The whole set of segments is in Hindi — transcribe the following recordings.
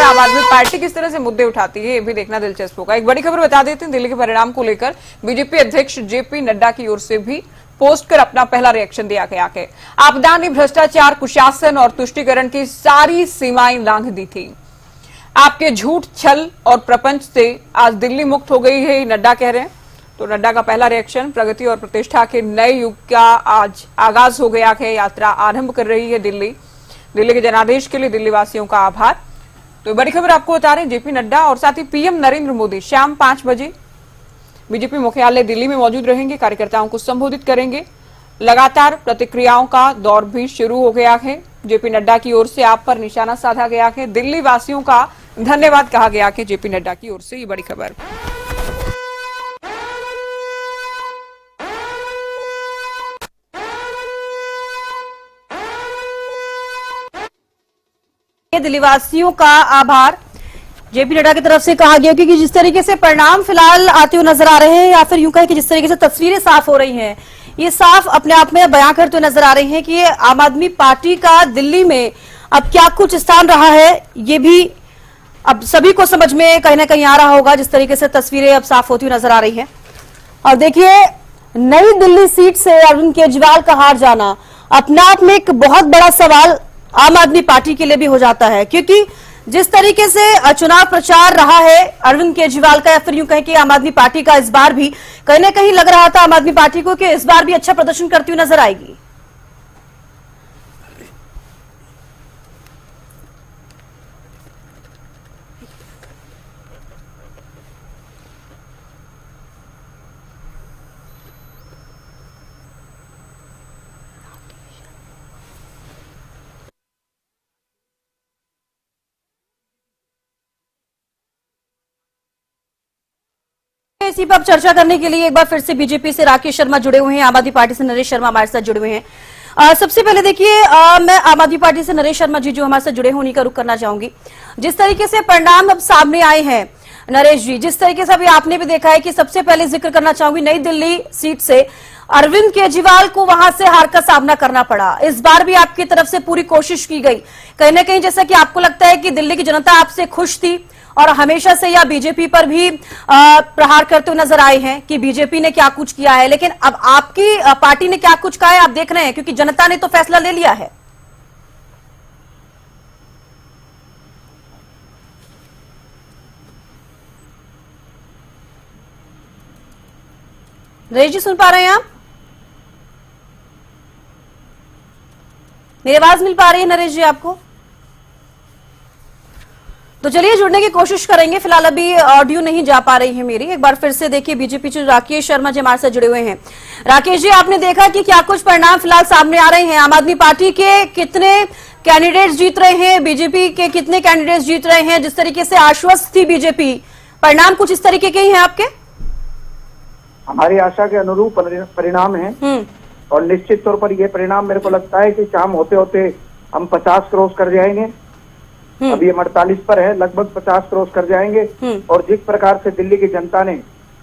आम आदमी पार्टी किस तरह से मुद्दे उठाती है, ये भी देखना दिलचस्प होगा। एक बड़ी खबर बता देते हैं, दिल्ली के परिणाम को लेकर बीजेपी अध्यक्ष जेपी नड्डा की ओर से भी पोस्ट कर अपना पहला रिएक्शन दिया गया है। आपदा ने भ्रष्टाचार, कुशासन और तुष्टीकरण की सारी सीमाएं लांघ दी थी। आपके झूठ, छल और प्रपंच से आज दिल्ली मुक्त हो गई है, नड्डा कह रहे हैं। तो नड्डा का पहला रिएक्शन, प्रगति और प्रतिष्ठा के नए युग का आज आगाज हो गया है। यात्रा आरंभ कर रही है दिल्ली के जनादेश के लिए दिल्ली वासियों का आभार। तो बड़ी खबर आपको बता रहे हैं, जेपी नड्डा और साथ ही पीएम नरेंद्र मोदी शाम 5 बजे बीजेपी मुख्यालय दिल्ली में मौजूद रहेंगे, कार्यकर्ताओं को संबोधित करेंगे। लगातार प्रतिक्रियाओं का दौर भी शुरू हो गया है। जेपी नड्डा की ओर से आप पर निशाना साधा गया है, दिल्ली वासियों का धन्यवाद कहा गया है जेपी नड्डा की ओर से। ये बड़ी खबर। दिल्ली वासियों का आभार जेपी नड्डा की तरफ से कहा गया कि जिस तरीके से परिणाम फिलहाल आते हुए नजर आ रहे हैं, या फिर यूं कहें कि जिस तरीके से तस्वीरें साफ हो रही हैं, ये साफ अपने आप में बयां करते हुए नजर आ रही हैं कि आम आदमी पार्टी का दिल्ली में अब क्या कुछ स्थान रहा है, ये भी अब सभी को समझ में कहीं ना कहीं आ रहा होगा, जिस तरीके से तस्वीरें अब साफ होती हुई नजर आ रही है। और देखिए, नई दिल्ली सीट से अरविंद केजरीवाल का हार जाना अपने आप में एक बहुत बड़ा सवाल आम आदमी पार्टी के लिए भी हो जाता है, क्योंकि जिस तरीके से चुनाव प्रचार रहा है अरविंद केजरीवाल का, या फिर यूं कहें कि आम आदमी पार्टी का, इस बार भी कहीं ना कहीं लग रहा था आम आदमी पार्टी को कि इस बार भी अच्छा प्रदर्शन करती हुई नजर आएगी। इसी पर चर्चा करने के लिए एक बार फिर से बीजेपी से राकेश शर्मा जुड़े हुए हैं, आम आदमी पार्टी से नरेश शर्मा हमारे साथ जुड़े हुए हैं। सबसे पहले देखिए, मैं आम आदमी पार्टी से नरेश शर्मा जी जो हमारे साथ जुड़े हैं उन्हीं का रुख करना चाहूंगी। जिस तरीके से परिणाम अब सामने आए हैं नरेश जी, जिस तरीके से अभी आपने भी देखा है कि सबसे पहले जिक्र करना चाहूंगी, नई दिल्ली सीट से अरविंद केजरीवाल को वहां से हार का सामना करना पड़ा। इस बार भी आपकी तरफ से पूरी कोशिश की गई, कहीं ना कहीं जैसा कि आपको लगता है कि दिल्ली की जनता आपसे खुश थी और हमेशा से या बीजेपी पर भी प्रहार करते हुए नजर आए हैं कि बीजेपी ने क्या कुछ किया है, लेकिन अब आपकी पार्टी ने क्या कुछ कहा है आप देख रहे हैं, क्योंकि जनता ने तो फैसला ले लिया है। नरेश जी सुन पा रहे हैं आप? मेरी आवाज मिल पा रही है नरेश जी आपको? तो चलिए जुड़ने की कोशिश करेंगे, फिलहाल अभी ऑडियो नहीं जा पा रही है मेरी। एक बार फिर से देखिए, बीजेपी से राकेश शर्मा जी हमारे साथ जुड़े हुए हैं। राकेश जी, आपने देखा कि क्या कुछ परिणाम फिलहाल सामने आ रहे हैं, आम आदमी पार्टी के कितने कैंडिडेट्स जीत रहे हैं, बीजेपी के कितने कैंडिडेट्स जीत रहे हैं, जिस तरीके से आश्वस्त थी बीजेपी, परिणाम कुछ इस तरीके के ही हैं आपके? हमारी आशा के अनुरूप परिणाम है, और निश्चित तौर पर यह परिणाम मेरे को लगता है कि शाम होते होते हम 50 क्रॉस कर जाएंगे। अभी हम 48 पर है, लगभग 50 क्रॉस कर जाएंगे। और जिस प्रकार से दिल्ली की जनता ने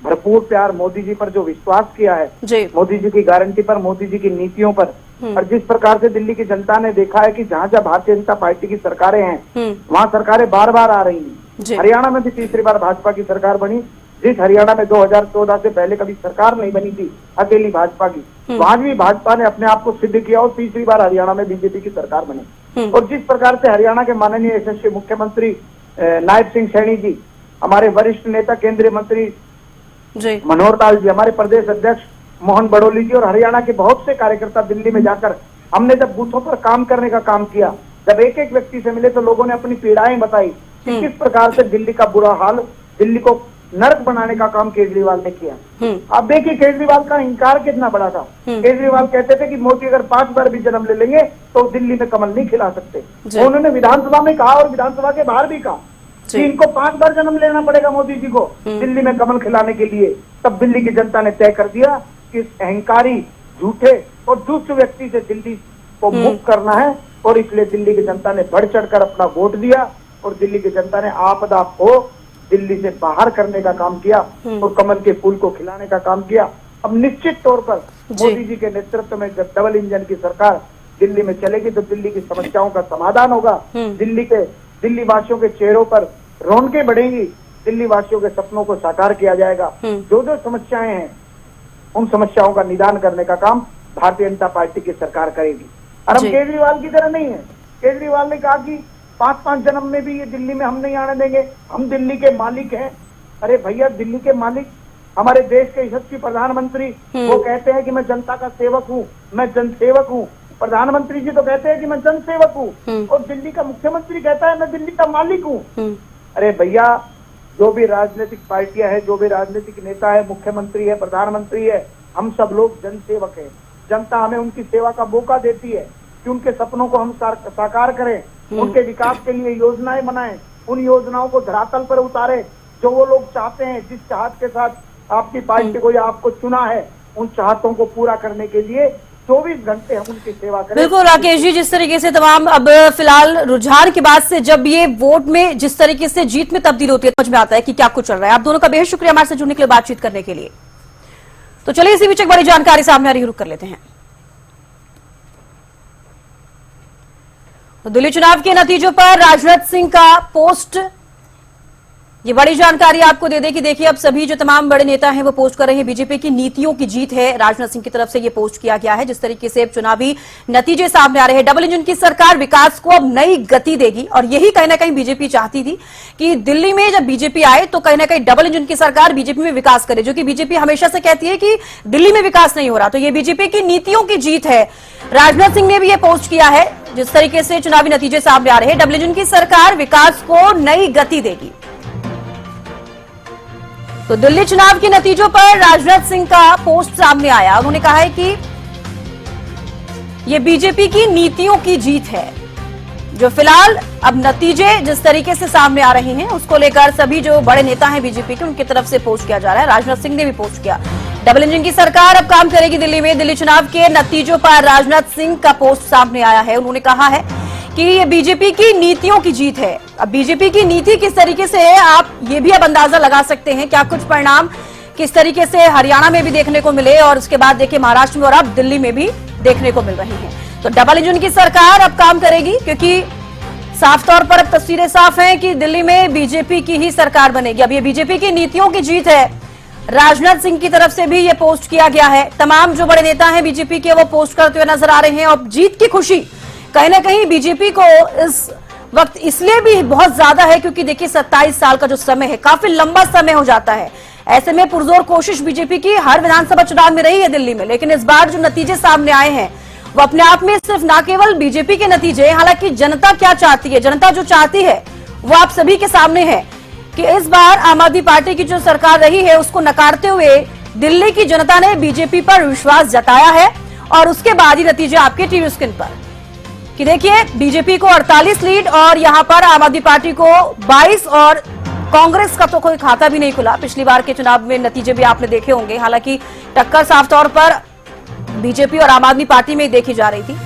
भरपूर प्यार मोदी जी पर जो विश्वास किया है, मोदी जी की गारंटी पर, मोदी जी की नीतियों पर, और जिस प्रकार से दिल्ली की जनता ने देखा है कि जहाँ जहाँ भारतीय जनता पार्टी की सरकारें हैं वहाँ सरकारें बार बार आ रही हैं। हरियाणा में भी तीसरी बार भाजपा की सरकार बनी, जिस हरियाणा में 2014 से पहले कभी सरकार नहीं बनी थी अकेली भाजपा की, वहां भी भाजपा ने अपने आप को सिद्ध किया और तीसरी बार हरियाणा में बीजेपी की सरकार बनी। और जिस प्रकार से हरियाणा के माननीय यशस्वी मुख्यमंत्री नायब सिंह सैनी जी, हमारे वरिष्ठ नेता केंद्रीय मंत्री मनोहर लाल जी, हमारे प्रदेश अध्यक्ष मोहन बड़ोली जी और हरियाणा के बहुत से कार्यकर्ता दिल्ली में जाकर हमने जब बूथों पर काम करने का काम किया, जब एक एक व्यक्ति से मिले तो लोगों ने अपनी पीड़ाएं बताई कि किस प्रकार से दिल्ली का बुरा हाल, दिल्ली को नरक बनाने का काम केजरीवाल ने किया। अब देखिए केजरीवाल का इंकार कितना बड़ा था। केजरीवाल कहते थे कि मोदी अगर 5 बार भी जन्म ले लेंगे तो दिल्ली में कमल नहीं खिला सकते। उन्होंने विधानसभा में कहा और विधानसभा के बाहर भी कहा कि इनको 5 बार जन्म लेना पड़ेगा मोदी जी को दिल्ली में कमल खिलाने के लिए। तब दिल्ली की जनता ने तय कर दिया कि इस अहंकारी, झूठे और दुष्ट व्यक्ति से दिल्ली को मुक्त करना है, और इसलिए दिल्ली की जनता ने बढ़ चढ़कर अपना वोट दिया और दिल्ली की जनता ने आपदा को दिल्ली से बाहर करने का काम किया और कमल के फूल को खिलाने का काम किया। अब निश्चित तौर पर मोदी जी के नेतृत्व में जब डबल इंजन की सरकार दिल्ली में चलेगी तो दिल्ली की समस्याओं का समाधान होगा, दिल्ली के दिल्ली वासियों के चेहरों पर रौनकें बढ़ेंगी, दिल्ली वासियों के सपनों को साकार किया जाएगा। जो जो समस्याएं हैं उन समस्याओं का निदान करने का काम भारतीय जनता पार्टी की सरकार करेगी। और हम जी। केजरीवाल की तरह नहीं है। केजरीवाल ने कहा कि 5-5 जन्म में भी ये दिल्ली में हम नहीं आने देंगे, हम दिल्ली के मालिक हैं। अरे भैया, दिल्ली के मालिक हमारे देश के यशस्वी प्रधानमंत्री, वो कहते हैं कि मैं जनता का सेवक हूँ, मैं जनसेवक हूँ। प्रधानमंत्री जी तो कहते हैं कि मैं जनसेवक हूँ, और दिल्ली का मुख्यमंत्री कहता है मैं दिल्ली का मालिक हूँ। अरे भैया, जो भी राजनीतिक पार्टियां हैं, जो भी राजनीतिक नेता है, मुख्यमंत्री है, प्रधानमंत्री है, हम सब लोग जनसेवक हैं। जनता हमें उनकी सेवा का मौका देती है कि उनके सपनों को हम साकार करें, उनके विकास के लिए योजनाएं बनाएं, उन योजनाओं को धरातल पर उतारें जो वो लोग चाहते हैं। जिस चाहत के साथ आपकी पार्टी को या आपको चुना है, उन चाहतों को पूरा करने के लिए 24 घंटे हम उनकी सेवा करें। बिल्कुल राकेश जी, जिस तरीके से तमाम अब फिलहाल रुझान के बाद से जब ये वोट में जिस तरीके से जीत में तब्दील होती है, समझ में आता है कि क्या कुछ चल रहा है। आप दोनों का बेहद शुक्रिया हमारे साथ जुड़ने के लिए, बातचीत करने के लिए। तो चलिए इसी बीच एक बड़ी जानकारी सामने आ रही है, रुक कर लेते हैं। तो दिल्ली चुनाव के नतीजों पर राजनाथ सिंह का पोस्ट, ये बड़ी जानकारी आपको दे दें कि देखिए अब सभी जो तमाम बड़े नेता हैं वो पोस्ट कर रहे हैं। बीजेपी की नीतियों की जीत है, राजनाथ सिंह की तरफ से ये पोस्ट किया गया है। जिस तरीके से अब चुनावी नतीजे सामने आ रहे हैं, डबल इंजन की सरकार विकास को अब नई गति देगी, और यही कहीं ना कहीं बीजेपी चाहती थी कि दिल्ली में जब बीजेपी आए तो कहीं ना कहीं डबल इंजन की सरकार बीजेपी में विकास करे, जो कि बीजेपी हमेशा से कहती है कि दिल्ली में विकास नहीं हो रहा। तो ये बीजेपी की नीतियों की जीत है। राजनाथ सिंह ने भी ये पोस्ट किया है। जिस तरीके से चुनावी नतीजे सामने आ रहे हैं, डबल इंजन की सरकार विकास को नई गति देगी। तो दिल्ली चुनाव के नतीजों पर राजनाथ सिंह का पोस्ट सामने आया। उन्होंने कहा है कि यह बीजेपी की नीतियों की जीत है। जो फिलहाल अब नतीजे जिस तरीके से सामने आ रहे हैं उसको लेकर सभी जो बड़े नेता हैं बीजेपी के, उनकी तरफ से पोस्ट किया जा रहा है। राजनाथ सिंह ने भी पोस्ट किया। डबल इंजन की सरकार अब काम करेगी दिल्ली में। दिल्ली चुनाव के नतीजों पर राजनाथ सिंह का पोस्ट सामने आया है। उन्होंने कहा है कि ये बीजेपी की नीतियों की जीत है। अब बीजेपी की नीति किस तरीके से है, आप ये भी अब अंदाजा लगा सकते हैं। क्या कुछ परिणाम किस तरीके से हरियाणा में भी देखने को मिले, और उसके बाद देखिए महाराष्ट्र में और अब दिल्ली में भी देखने को मिल रही हैं। तो डबल इंजन की सरकार अब काम करेगी, क्योंकि साफ तौर पर अब तस्वीरें साफ हैं कि दिल्ली में बीजेपी की ही सरकार बनेगी। अब ये बीजेपी की नीतियों की जीत है। राजनाथ सिंह की तरफ से भी ये पोस्ट किया गया है। तमाम जो बड़े नेता हैं बीजेपी के वो पोस्ट करते हुए नजर आ रहे हैं। और जीत की खुशी कहीं ना कहीं बीजेपी को इस वक्त इसलिए भी बहुत ज्यादा है क्योंकि देखिए 27 साल का जो समय है, काफी लंबा समय हो जाता है। ऐसे में पुरजोर कोशिश बीजेपी की हर विधानसभा चुनाव में रही है दिल्ली में, लेकिन इस बार जो नतीजे सामने आए हैं वो अपने आप में सिर्फ ना केवल बीजेपी के नतीजे, हालांकि जनता क्या चाहती है, जनता जो चाहती है वो आप सभी के सामने है कि इस बार आम आदमी पार्टी की जो सरकार रही है उसको नकारते हुए दिल्ली की जनता ने बीजेपी पर विश्वास जताया है। और उसके बाद ही नतीजे आपके टीवी स्क्रीन पर कि देखिए बीजेपी को 48 लीड और यहां पर आम आदमी पार्टी को 22, और कांग्रेस का तो कोई खाता भी नहीं खुला। पिछली बार के चुनाव में नतीजे भी आपने देखे होंगे। हालांकि टक्कर साफ तौर पर बीजेपी और आम आदमी पार्टी में देखी जा रही थी,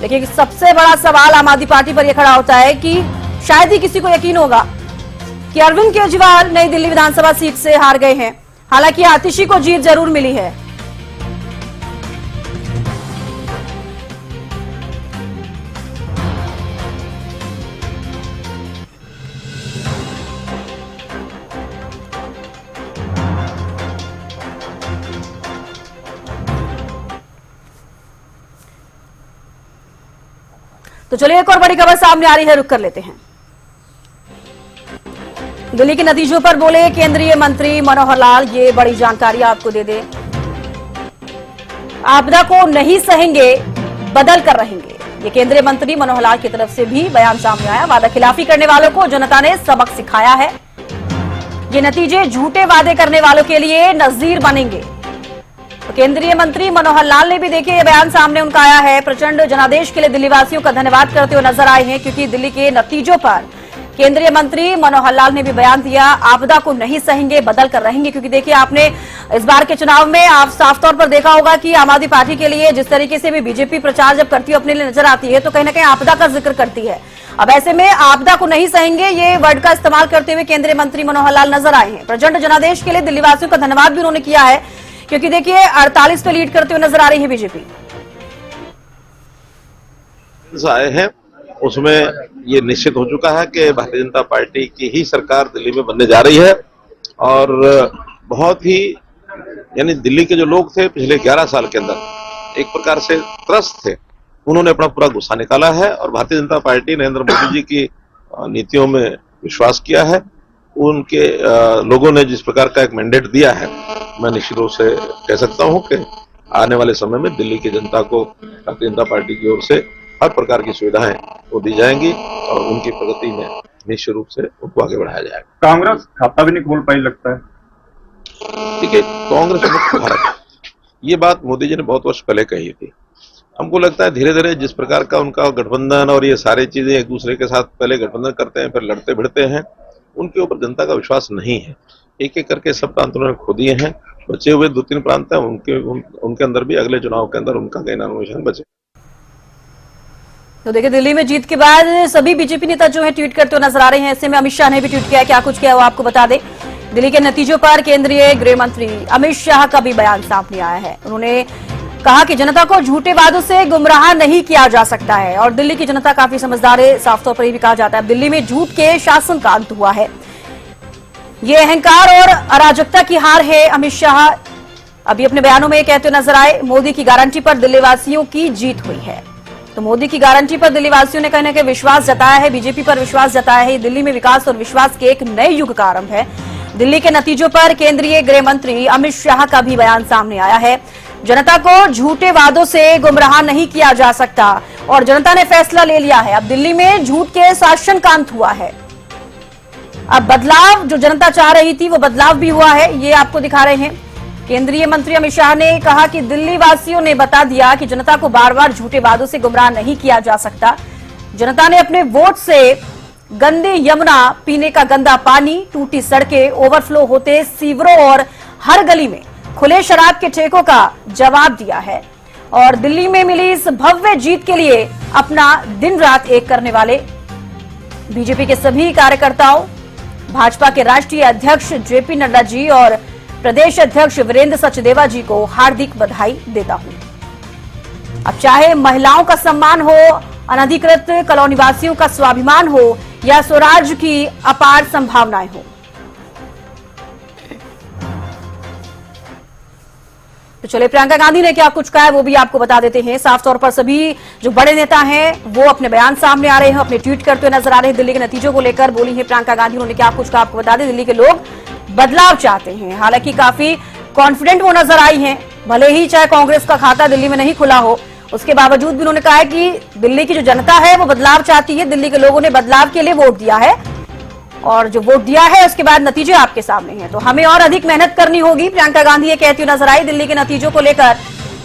लेकिन सबसे बड़ा सवाल आम आदमी पार्टी पर यह खड़ा होता है कि शायद ही किसी को यकीन होगा कि अरविंद केजरीवाल नई दिल्ली विधानसभा सीट से हार गए हैं। हालांकि आतिशी को जीत जरूर मिली है। तो चलिए एक और बड़ी खबर सामने आ रही है, रुक कर लेते हैं। दिल्ली के नतीजों पर बोले केंद्रीय मंत्री मनोहर लाल, ये बड़ी जानकारी आपको दे दे। आपदा को नहीं सहेंगे, बदल कर रहेंगे, ये केंद्रीय मंत्री मनोहर लाल की तरफ से भी बयान सामने आया। वादा खिलाफी करने वालों को जनता ने सबक सिखाया है। ये नतीजे झूठे वादे करने वालों के लिए नजीर बनेंगे। तो केंद्रीय मंत्री मनोहर लाल ने भी देखिए ये बयान सामने उनका आया है। प्रचंड जनादेश के लिए दिल्ली वासियों का धन्यवाद करते हुए नजर आए हैं, क्योंकि दिल्ली के नतीजों पर केंद्रीय मंत्री मनोहर लाल ने भी बयान दिया, आपदा को नहीं सहेंगे, बदल कर रहेंगे। क्योंकि देखिए आपने इस बार के चुनाव में आप साफ तौर पर देखा होगा कि आम आदमी पार्टी के लिए जिस तरीके से भी बीजेपी प्रचार जब करती है अपने लिए नजर आती है तो कहीं ना कहीं आपदा का जिक्र करती है। अब ऐसे में आपदा को नहीं सहेंगे ये वर्ड का इस्तेमाल करते हुए केंद्रीय मंत्री मनोहर लाल नजर आए हैं। प्रचंड जनादेश के लिए दिल्ली वासियों का धन्यवाद भी उन्होंने किया है, क्योंकि देखिए 48 पे लीड करते हुए नजर आ रही है बीजेपी। आए हैं उसमें ये निश्चित हो चुका है कि भारतीय जनता पार्टी की ही सरकार दिल्ली में बनने जा रही है। और बहुत ही यानी दिल्ली के जो लोग थे पिछले 11 साल के अंदर एक प्रकार से त्रस्त थे, उन्होंने अपना पूरा गुस्सा निकाला है और भारतीय जनता पार्टी नरेंद्र मोदी जी की नीतियों में विश्वास किया है। उनके लोगों ने जिस प्रकार का एक मैंडेट दिया है, मैं निश्चित रूप से कह सकता हूं कि आने वाले समय में दिल्ली की जनता को भारतीय जनता पार्टी की ओर से हर प्रकार की सुविधाएं वो दी जाएंगी और उनकी प्रगति में निश्चित रूप से उनको आगे बढ़ाया जाएगा। कांग्रेस खाता भी नहीं खोल पाई लगता है। ठीक है, कांग्रेस मुक्त भारत, ये बात मोदी जी ने बहुत वर्ष पहले कही थी। हमको लगता है धीरे धीरे जिस प्रकार का उनका गठबंधन और ये सारी चीजें एक दूसरे के साथ पहले गठबंधन करते हैं, फिर लड़ते भिड़ते हैं, उनके ऊपर जनता का विश्वास नहीं है। एक एक करके सब प्रांत उन्होंने खो दिए हैं। बचे हुए 2-3 प्रांत हैं, उनके अंदर भी अगले चुनाव के अंदर उनका कई नामोनिशन बचे। तो देखिए, दिल्ली में जीत के बाद सभी बीजेपी नेता जो है ट्वीट करते हुए नजर आ रहे हैं। ऐसे में अमित शाह ने भी ट्वीट किया, क्या कुछ किया वो आपको बता दें। दिल्ली के नतीजों पर केंद्रीय गृह मंत्री अमित शाह का भी बयान सामने आया है। उन्होंने कहा कि जनता को झूठे वादों से गुमराह नहीं किया जा सकता है और दिल्ली की जनता काफी समझदार है। साफ तौर पर यह भी कहा जाता है दिल्ली में झूठ के शासन का अंत हुआ है। ये अहंकार और अराजकता की हार है। अमित शाह अभी अपने बयानों में कहते हुए नजर आए, मोदी की गारंटी पर दिल्ली वासियों की जीत हुई है। तो मोदी की गारंटी पर दिल्ली वासियों ने कहीं ना कहीं विश्वास जताया है, बीजेपी पर विश्वास जताया है। दिल्ली में विकास और विश्वास के एक नए युग का आरंभ है। दिल्ली के नतीजों पर केंद्रीय गृह मंत्री अमित शाह का भी बयान सामने आया है। जनता को झूठे वादों से गुमराह नहीं किया जा सकता और जनता ने फैसला ले लिया है। अब दिल्ली में झूठ के शासन का अंत हुआ है। अब बदलाव जो जनता चाह रही थी वो बदलाव भी हुआ है, ये आपको दिखा रहे हैं। केंद्रीय मंत्री अमित शाह ने कहा कि दिल्ली वासियों ने बता दिया कि जनता को बार बार झूठे वादों से गुमराह नहीं किया जा सकता। जनता ने अपने वोट से गंदी यमुना, पीने का गंदा पानी, टूटी सड़कें, ओवरफ्लो होते सीवरों और हर गली में खुले शराब के ठेकों का जवाब दिया है। और दिल्ली में मिली इस भव्य जीत के लिए अपना दिन रात एक करने वाले बीजेपी के सभी कार्यकर्ताओं, भाजपा के राष्ट्रीय अध्यक्ष जेपी नड्डा जी और प्रदेश अध्यक्ष वीरेंद्र सचदेवा जी को हार्दिक बधाई देता हूं। अब चाहे महिलाओं का सम्मान हो, अनधिकृत कॉलोनी वासियों का स्वाभिमान हो या स्वराज की अपार संभावनाएं हो। तो चलिए, प्रियंका गांधी ने क्या कुछ कहा है वो भी आपको बता देते हैं। साफ तौर पर सभी जो बड़े नेता हैं वो अपने बयान सामने आ रहे हैं, अपने ट्वीट करते हुए नजर आ रहे हैं। दिल्ली के नतीजों को लेकर बोली है प्रियंका गांधी, उन्होंने क्या कुछ कहा आपको बता दें। दिल्ली के लोग बदलाव चाहते हैं, हालांकि काफी कॉन्फिडेंट वो नजर आई हैं। भले ही चाहे कांग्रेस का खाता दिल्ली में नहीं खुला हो, उसके बावजूद भी उन्होंने कहा है कि दिल्ली की जो जनता है वो बदलाव चाहती है। दिल्ली के लोगों ने बदलाव के लिए वोट दिया है और जो वोट दिया है उसके बाद नतीजे आपके सामने हैं, तो हमें और अधिक मेहनत करनी होगी। प्रियंका गांधी ये कहती हुई नजर आई। दिल्ली के नतीजों को लेकर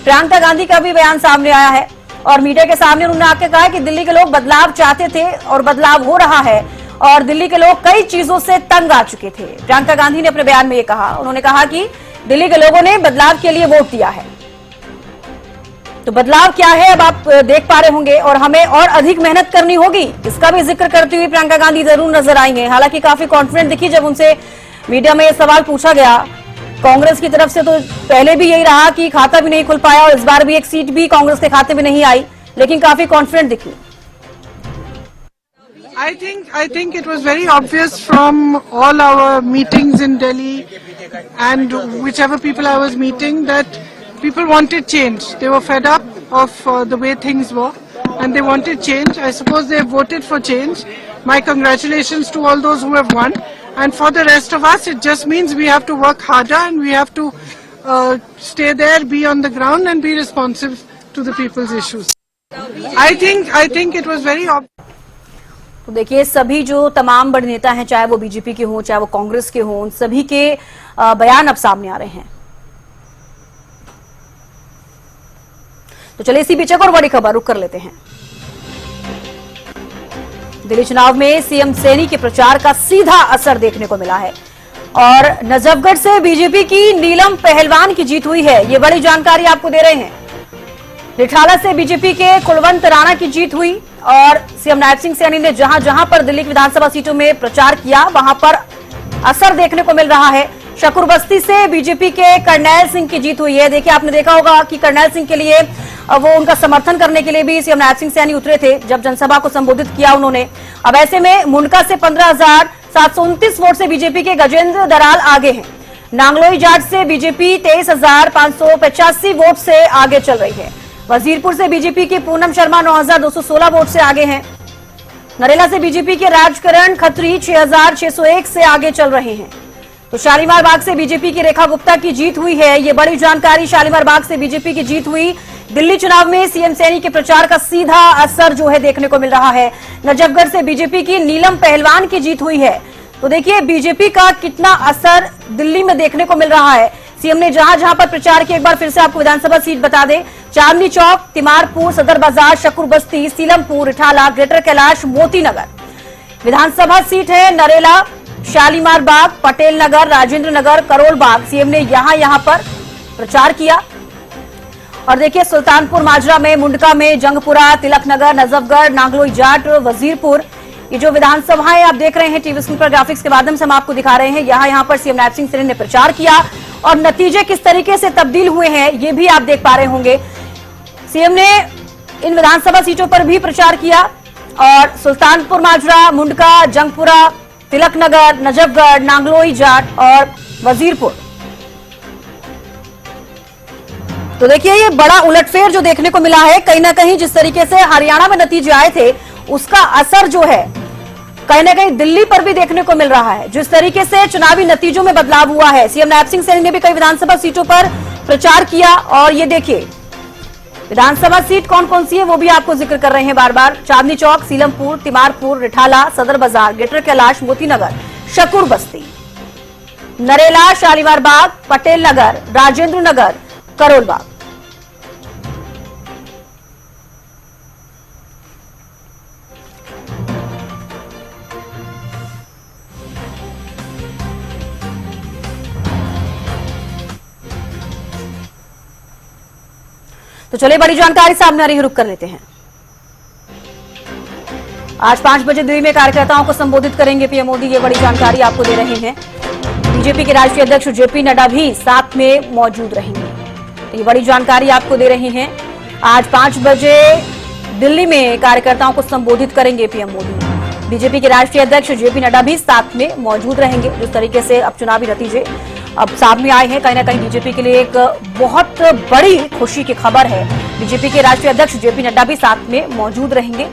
प्रियंका गांधी का भी बयान सामने आया है और मीडिया के सामने उन्होंने आके कहा कि दिल्ली के लोग बदलाव चाहते थे और बदलाव हो रहा है और दिल्ली के लोग कई चीजों से तंग आ चुके थे। प्रियंका गांधी ने अपने बयान में ये कहा, उन्होंने कहा कि दिल्ली के लोगों ने बदलाव के लिए वोट दिया है। तो बदलाव क्या है अब आप देख पा रहे होंगे और हमें और अधिक मेहनत करनी होगी, इसका भी जिक्र करती हुई प्रियंका गांधी जरूर नजर आएंगे। हालांकि काफी कॉन्फिडेंट दिखी जब उनसे मीडिया में सवाल पूछा गया। कांग्रेस की तरफ से तो पहले भी यही रहा कि खाता भी नहीं खुल पाया और इस बार भी एक सीट भी कांग्रेस के खाते में नहीं आई, लेकिन काफी कॉन्फिडेंट दिखी। I think it was very obvious from all our meetings in Delhi and whichever people I was meeting that people wanted change. They were fed up of the way things were and they wanted change. I suppose they voted for change. My congratulations to all those who have won. And for the rest of us, it just means we have to work harder and we have to stay there, be on the ground and be responsive to the people's issues. I think it was very obvious. तो देखिए, सभी जो तमाम बड़े नेता हैं, चाहे वो बीजेपी के हों चाहे वो कांग्रेस के हों, उन सभी के बयान अब सामने आ रहे हैं। तो चलिए इसी बीच एक और बड़ी खबर रुक कर लेते हैं। दिल्ली चुनाव में सीएम सैनी के प्रचार का सीधा असर देखने को मिला है और नजफगढ़ से बीजेपी की नीलम पहलवान की जीत हुई है। ये बड़ी जानकारी आपको दे रहे हैं। रिठाला से बीजेपी के कुलवंत राणा की जीत हुई और सीएम नायब सिंह सैनी ने जहां जहां पर दिल्ली की विधानसभा सीटों में प्रचार किया वहां पर असर देखने को मिल रहा है। शकूर बस्ती से बीजेपी के करनैल सिंह की जीत हुई है। देखिए, आपने देखा होगा कि करनैल सिंह के लिए अब वो उनका समर्थन करने के लिए भी सीएम नैब सिंह सैनी उतरे थे जब जनसभा को संबोधित किया उन्होंने। अब ऐसे में मुंडका से 15,729 वोट से बीजेपी के गजेंद्र दराल आगे हैं। नांगलोई जाट से बीजेपी 23,585 वोट से आगे चल रही है। वजीरपुर से बीजेपी की पूनम शर्मा 9,216 वोट से आगे हैं। नरेला से बीजेपी के राजकरण खत्री 6,601 से आगे चल रहे हैं। तो शालीमार बाग से बीजेपी की रेखा गुप्ता की जीत हुई है। ये बड़ी जानकारी, शालीमार बाग से बीजेपी की जीत हुई। दिल्ली चुनाव में सीएम सैनी के प्रचार का सीधा असर जो है देखने को मिल रहा है। नजफगढ़ से बीजेपी की नीलम पहलवान की जीत हुई है। तो देखिए बीजेपी का कितना असर दिल्ली में देखने को मिल रहा है। सीएम ने जहां जहां पर प्रचार किया, एक बार फिर से आपको विधानसभा सीट बता दें। चांदनी चौक, तिमारपुर, सदर बाजार, शकुर बस्ती, सीलमपुर, रिठाला, ग्रेटर कैलाश, मोती नगर। विधानसभा सीट है नरेला, शालीमार बाग, पटेल नगर, राजेंद्र नगर, करोल बाग। सीएम ने यहां पर प्रचार किया। और देखिए सुल्तानपुर माजरा में, मुंडका में, जंगपुरा, तिलक नगर, नजफगढ़, नांगलोई जाट, वजीरपुर, ये जो विधानसभाएं आप देख रहे हैं टीवी स्क्रीन पर ग्राफिक्स के माध्यम से हम आपको दिखा रहे हैं। यहां पर सीएम नैब सिंह सैनी ने प्रचार किया और नतीजे किस तरीके से तब्दील हुए हैं ये भी आप देख पा रहे होंगे। सीएम ने इन विधानसभा सीटों पर भी प्रचार किया और सुल्तानपुर माजरा, मुंडका, जंगपुरा, तिलक नगर, नजफगढ़, नांगलोई जाट और वजीरपुर। तो देखिए ये बड़ा उलटफेर जो देखने को मिला है। कहीं ना कहीं जिस तरीके से हरियाणा में नतीजे आए थे उसका असर जो है कहीं ना कहीं दिल्ली पर भी देखने को मिल रहा है। जिस तरीके से चुनावी नतीजों में बदलाव हुआ है, सीएम नैब सिंह सैनी ने भी कई विधानसभा सीटों पर प्रचार किया। और ये देखिए विधानसभा सीट कौन कौन सी है वो भी आपको जिक्र कर रहे हैं बार बार। चांदनी चौक, सीलमपुर, तिमारपुर, रिठाला, सदर बाजार, ग्रेटर कैलाश, मोती नगर, शकुर बस्ती, नरेला, शालीमार बाग, पटेल नगर, राजेंद्र नगर, करोल बाग। तो चलिए बड़ी जानकारी सामने आ रही है, रुक कर लेते हैं। आज 5 बजे दिल्ली में कार्यकर्ताओं को संबोधित करेंगे पीएम मोदी, ये बड़ी जानकारी आपको दे रहे हैं। बीजेपी के राष्ट्रीय अध्यक्ष जेपी नड्डा भी साथ में मौजूद रहेंगे, तो ये बड़ी जानकारी आपको दे रहे हैं। आज 5 बजे दिल्ली में कार्यकर्ताओं को संबोधित करेंगे पीएम मोदी। बीजेपी के राष्ट्रीय अध्यक्ष जेपी नड्डा भी साथ में मौजूद रहेंगे। जिस तरीके से अब चुनावी नतीजे अब सामने आए हैं, कहीं ना कहीं बीजेपी के लिए एक बहुत बड़ी खुशी की खबर है। बीजेपी के राष्ट्रीय अध्यक्ष जेपी नड्डा भी साथ में मौजूद रहेंगे।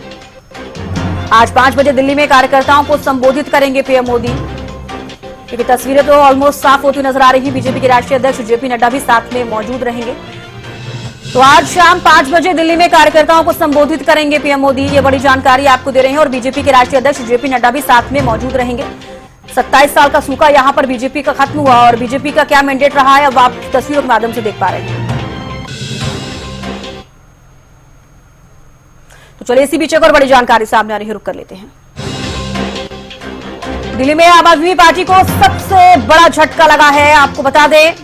आज 5 बजे दिल्ली में कार्यकर्ताओं को संबोधित करेंगे पीएम मोदी, क्योंकि तस्वीरें तो ऑलमोस्ट साफ होती नजर आ रही है। बीजेपी के राष्ट्रीय अध्यक्ष जेपी नड्डा भी साथ में मौजूद रहेंगे। तो आज शाम 5 बजे दिल्ली में कार्यकर्ताओं को संबोधित करेंगे पीएम मोदी, ये बड़ी जानकारी आपको दे रहे हैं। और बीजेपी के राष्ट्रीय अध्यक्ष जेपी नड्डा भी साथ में मौजूद रहेंगे। 27 साल का सूखा यहां पर बीजेपी का खत्म हुआ और बीजेपी का क्या मैंडेट रहा है अब आप तस्वीरों के माध्यम से देख पा रहे हैं। तो चलिए इसी बीच एक और बड़ी जानकारी सामने आ रही है, रुक कर लेते हैं। दिल्ली में आम आदमी पार्टी को सबसे बड़ा झटका लगा है। आपको बता दें,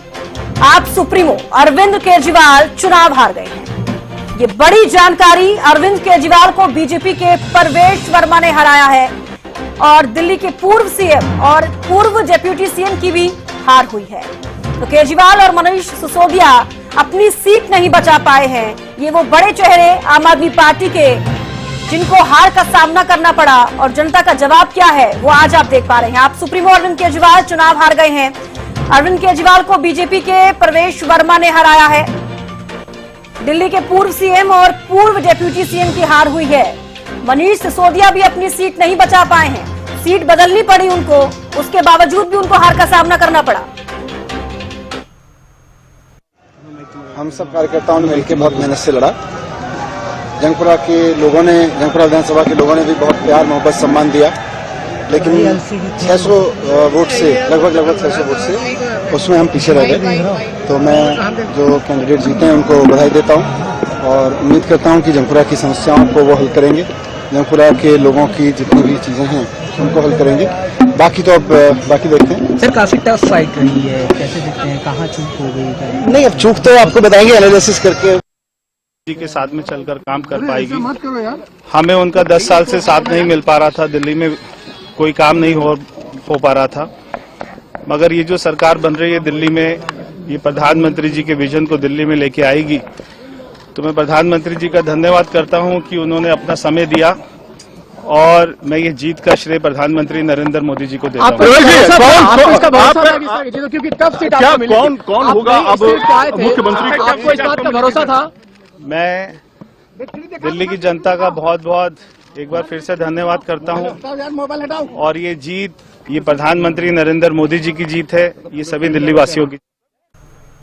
आप सुप्रीमो अरविंद केजरीवाल चुनाव हार गए हैं। ये बड़ी जानकारी, अरविंद केजरीवाल को बीजेपी के परवेश वर्मा ने हराया है और दिल्ली के पूर्व सीएम और पूर्व डिप्टी सीएम की भी हार हुई है। तो केजरीवाल और मनीष सिसोदिया अपनी सीट नहीं बचा पाए हैं। ये वो बड़े चेहरे आम आदमी पार्टी के जिनको हार का सामना करना पड़ा और जनता का जवाब क्या है वो आज आप देख पा रहे हैं। आप सुप्रीमो अरविंद केजरीवाल चुनाव हार गए हैं। अरविंद केजरीवाल को बीजेपी के परवेश वर्मा ने हराया है। दिल्ली के पूर्व सीएम और पूर्व डिप्टी सीएम की हार हुई है। मनीष सिसोदिया भी अपनी सीट नहीं बचा पाए हैं, सीट बदलनी पड़ी उनको, उसके बावजूद भी उनको हार का सामना करना पड़ा। हम सब कार्यकर्ताओं ने मिलकर बहुत मेहनत से लड़ा। जंगपुरा के लोगों ने, जंगपुरा विधानसभा के लोगों ने भी बहुत प्यार मोहब्बत सम्मान दिया, लेकिन 600 वोट से लगभग 600 वोट से उसमें हम पीछे रह गए। तो मैं जो कैंडिडेट जीते हैं उनको बधाई देता हूं और उम्मीद करता हूं कि जंगपुरा की समस्याओं को वो हल करेंगे। जंगपुरा के लोगों की जितनी भी चीजें हैं उनको हल करेंगे। बाकी तो अब बाकी देखते हैं। सर काफी टफ फाइट रही है, कैसे देखते हैं, कहाँ चूक हो गई? नहीं, अब चूक तो आपको बताएंगे एनालिसिस करके। जी के साथ में चलकर काम कर पाएगी। हमें उनका 10 साल से साथ नहीं मिल पा रहा था, दिल्ली में कोई काम नहीं हो पा रहा था। मगर ये जो सरकार बन रही है दिल्ली में, ये प्रधानमंत्री जी के विजन को दिल्ली में लेके आएगी तो मैं प्रधानमंत्री जी का धन्यवाद करता हूं कि उन्होंने अपना समय दिया और मैं ये जीत का श्रेय प्रधानमंत्री नरेंद्र मोदी जी को देता हूं। क्योंकि टफ सीट आपको मिली, कौन होगा अब मुख्यमंत्री, आपको इस बात का भरोसा था? मैं दिल्ली की जनता का बहुत बहुत एक बार फिर से धन्यवाद करता हूं और ये जीत ये प्रधानमंत्री नरेंद्र मोदी जी की जीत है, ये सभी दिल्ली वासियों की।